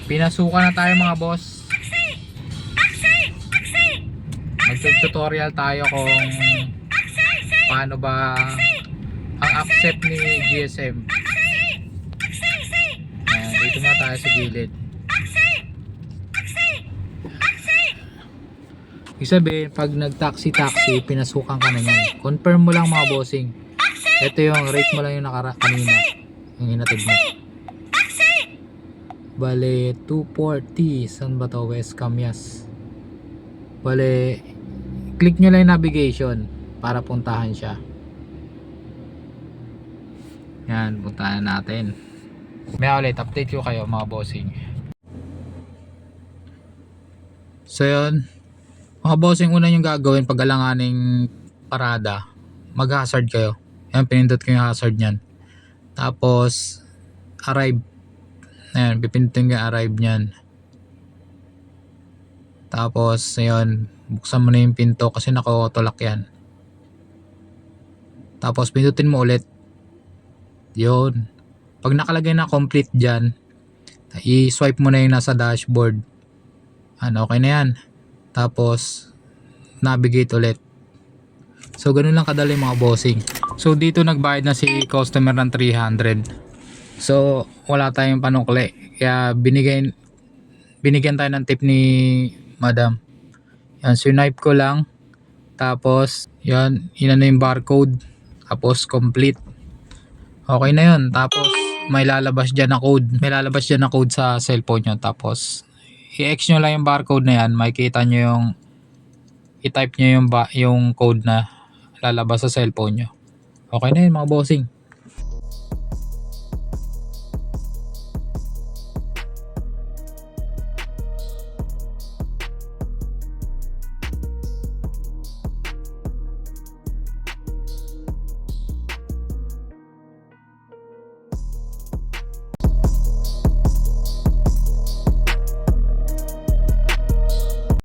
Pinasukan na tayo mga boss. Mag-tutorial tayo kung paano ba ang accept ni GSM. Ayan, dito na tayo sa gilid. Ibig sabihin, pag nag-taxi, pinasukan ka na yan. Confirm mo lang mga bossing. Ito yung rate mo lang yung kanina. Yung hinatid mo. Bale, 240. Saan ba to? West Camias. Bale, click nyo lang yung navigation para puntahan siya. Yan, puntahan natin. May ulit, update ko kayo mga bossing. So yun, mga bossing, una yung gagawin pag alanganing parada, mag-hazard kayo. Yan, pinindot ko yung hazard nyan. Tapos arrive. Ayan, pipindutin ko yung arrive nyan. Tapos ayun, buksan mo na yung pinto kasi naka-autolock yan. Tapos pindutin mo ulit. Yun. Pag nakalagay na complete dyan, i-swipe mo na yung nasa dashboard. Ano, okay na yan. Tapos navigate ulit. So ganun lang kadali mga bossing. So dito nagbayad na si customer ng 300. So wala tayong panukli. Kaya binigyan tayo ng tip ni madam. Yan, swipe ko lang. Tapos yan, inano yung barcode. Tapos complete. Okay na yun. Tapos may lalabas dyan na code. May lalabas dyan na code sa cellphone nyo. Tapos i-X nyo lang yung barcode na yan. Makikita nyo yung i-type nyo yung code na lalabas sa cellphone nyo. Okay na yun mga bossing.